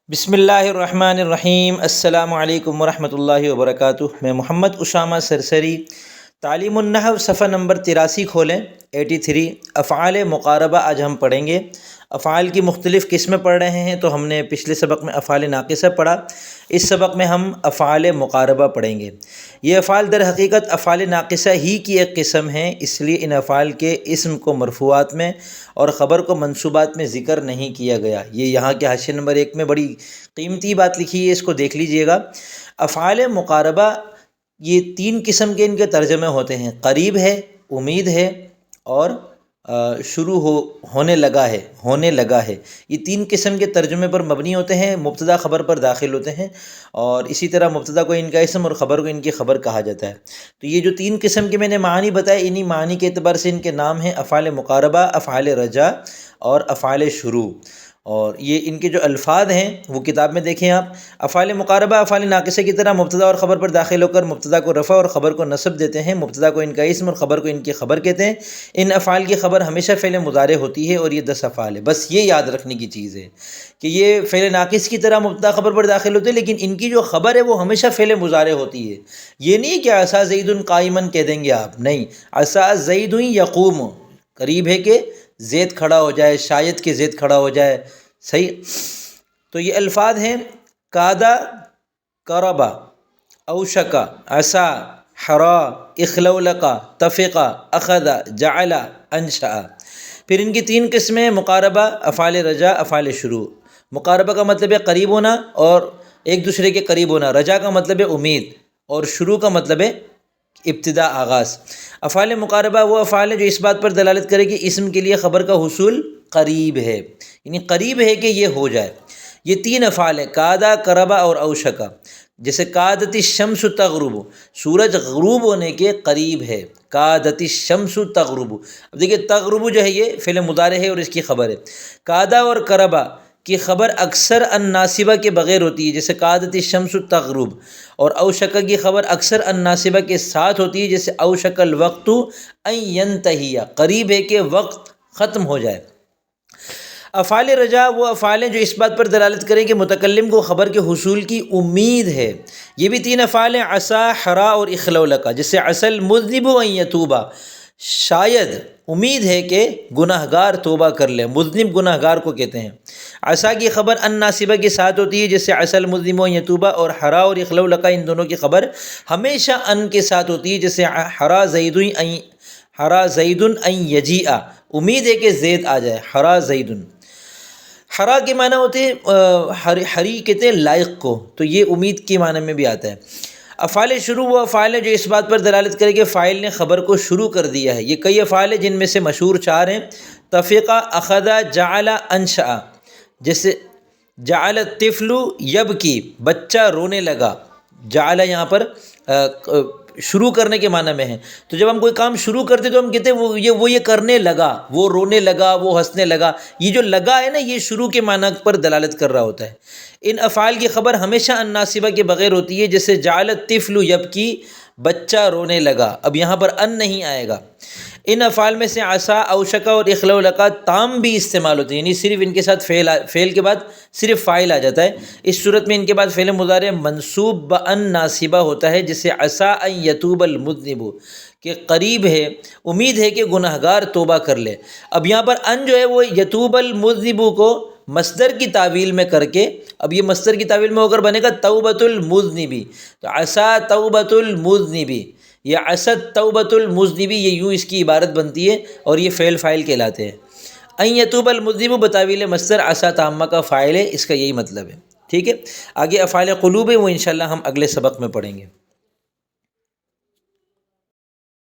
بسم اللہ الرحمن الرحیم۔ السلام علیکم ورحمۃ اللہ وبرکاتہ۔ میں محمد اسامہ سرسری۔ تعلیم النحو صفحہ نمبر 83 کھولیں، 83۔ افعال مقاربہ آج ہم پڑھیں گے۔ افعال کی مختلف قسمیں پڑھ رہے ہیں، تو ہم نے پچھلے سبق میں افعال ناقصہ پڑھا، اس سبق میں ہم افعال مقاربہ پڑھیں گے۔ یہ افعال در حقیقت افعال ناقصہ ہی کی ایک قسم ہیں، اس لیے ان افعال کے اسم کو مرفوعات میں اور خبر کو منصوبات میں ذکر نہیں کیا گیا۔ یہ یہاں کے حاشیے نمبر 1 میں بڑی قیمتی بات لکھی ہے، اس کو دیکھ لیجئے گا۔ افعال مقاربہ یہ 3 قسم کے ان کے ترجمے ہوتے ہیں، قریب ہے، امید ہے اور ہونے لگا ہے۔ یہ 3 قسم کے ترجمے پر مبنی ہوتے ہیں، مبتدا خبر پر داخل ہوتے ہیں، اور اسی طرح مبتدا کو ان کا اسم اور خبر کو ان کی خبر کہا جاتا ہے۔ تو یہ جو 3 قسم کے میں نے معنی بتائے، انہی معنی کے اعتبار سے ان کے نام ہیں افعال مقاربہ، افعال رجا اور افعال شروع۔ اور یہ ان کے جو الفاظ ہیں وہ کتاب میں دیکھیں آپ۔ افعال مقاربہ افعال ناقصہ کی طرح مبتدا اور خبر پر داخل ہو کر مبتدا کو رفع اور خبر کو نصب دیتے ہیں، مبتدا کو ان کا اسم اور خبر کو ان کی خبر کہتے ہیں۔ ان افعال کی خبر ہمیشہ فعل مضارع ہوتی ہے، اور یہ 10 افعال ہے۔ بس یہ یاد رکھنے کی چیز ہے کہ یہ فعل ناقص کی طرح مبتدا خبر پر داخل ہوتے ہیں، لیکن ان کی جو خبر ہے وہ ہمیشہ فعل مضارع ہوتی ہے۔ یہ نہیں کہ عصا زید قائما کہہ دیں گے آپ، نہیں، عصا زید یقوم، قریب ہے کہ زید کھڑا ہو جائے، شاید کہ زید کھڑا ہو جائے، صحیح۔ تو یہ الفاظ ہیں کادا، قربا، اوشکا، عصا، حرا، اخلولقا، تفقا، اخذا، جعل، انشأ۔ پھر ان کی 3 قسمیں، مقاربہ، افعال رجا، افعال شروع۔ مقاربہ کا مطلب ہے قریب ہونا اور ایک دوسرے کے قریب ہونا، رجا کا مطلب ہے امید، اور شروع کا مطلب ہے ابتدا، آغاز۔ افعال مقاربہ وہ افعال ہے جو اس بات پر دلالت کرے کہ اسم کے لیے خبر کا حصول قریب ہے، یعنی قریب ہے کہ یہ ہو جائے۔ یہ 3 افعال ہیں، کادا، قربا اور اوشکا۔ جیسے کادت الشمس تغرب، سورج غروب ہونے کے قریب ہے، کادت الشمس تغرب۔ اب دیکھیے تغرب جو ہے یہ فعل مضارع ہے اور اس کی خبر ہے۔ کادا اور قربا کی خبر اکثر ان ناصبہ کے بغیر ہوتی ہے، جیسے کادت الشمس تغرب، اور اوشکا کی خبر اکثر ان ناصبہ کے ساتھ ہوتی ہے، جیسے اوشک الوقت ان ینتہی، قریب ہے کہ وقت ختم ہو جائے۔ افعال رجا وہ افعال ہیں جو اس بات پر دلالت کریں کہ متکلم کو خبر کے حصول کی امید ہے۔ یہ بھی 3 افعال ہیں، عصا، حرا اور اخلولقا۔ جیسے عصا المذنب ان یتوبا، شاید امید ہے کہ گناہ گار توبہ کر لے، مذنب گناہ گار کو کہتے ہیں۔ عصا کی خبر ان ناصبہ کے ساتھ ہوتی ہے، جیسے عصا المذنب ان یتوبا، اور حرا اور اخلولقا ان دونوں کی خبر ہمیشہ ان کے ساتھ ہوتی ہے، جیسے حرا زید ان یجیء، امید ہے کہ زید آ جائے، حرا زید۔ حرا کے معنی ہوتے ہیں حری کہتے ہیں لائق کو، تو یہ امید کے معنی میں بھی آتا ہے۔ افعال شروع وہ افعال ہیں جو اس بات پر دلالت کرے کہ فاعل نے خبر کو شروع کر دیا ہے۔ یہ کئی افعال ہیں جن میں سے مشہور 4 ہیں، تفقا، اخذا، جعل، انشأ۔ جیسے جعل الطفل یبکی، بچہ رونے لگا، جعل یہاں پر شروع کرنے کے معنی میں ہے۔ تو جب ہم کوئی کام شروع کرتے تو ہم کہتے ہیں وہ یہ کرنے لگا، وہ رونے لگا، وہ ہنسنے لگا۔ یہ جو لگا ہے نا، یہ شروع کے معنی پر دلالت کر رہا ہوتا ہے۔ ان افعال کی خبر ہمیشہ ان ناصبہ کے بغیر ہوتی ہے، جیسے جعل الطفل یبکی، بچہ رونے لگا، اب یہاں پر ان نہیں آئے گا۔ ان افعال میں سے عصا، اوشکا اور اخلولقا تام بھی استعمال ہوتے ہیں، یعنی صرف ان کے ساتھ فعل کے بعد صرف فاعل آ جاتا ہے۔ اس صورت میں ان کے بعد فعل مضارع منصوب بان ناصبہ ہوتا ہے، جیسے عصا ان یتوب المذنب، کہ قریب ہے، امید ہے کہ گناہ گار توبہ کر لے۔ اب یہاں پر ان جو ہے وہ یتوب المذنب کو مصدر کی تعویل میں کر کے، اب یہ مصدر کی تعویل میں ہو کر بنے گا توبۃ المذنب، تو عصا توبۃ المذنب یا عصت توبۃ المذنب، یہ یوں اس کی عبارت بنتی ہے، اور یہ فعل فاعل کہلاتے ہیں۔ ان یتوب المذنب بتاویل مصدر عصا تامہ کا فاعل ہے، اس کا یہی مطلب ہے، ٹھیک ہے۔ آگے افعال قلوب ہے، وہ انشاءاللہ ہم اگلے سبق میں پڑھیں گے۔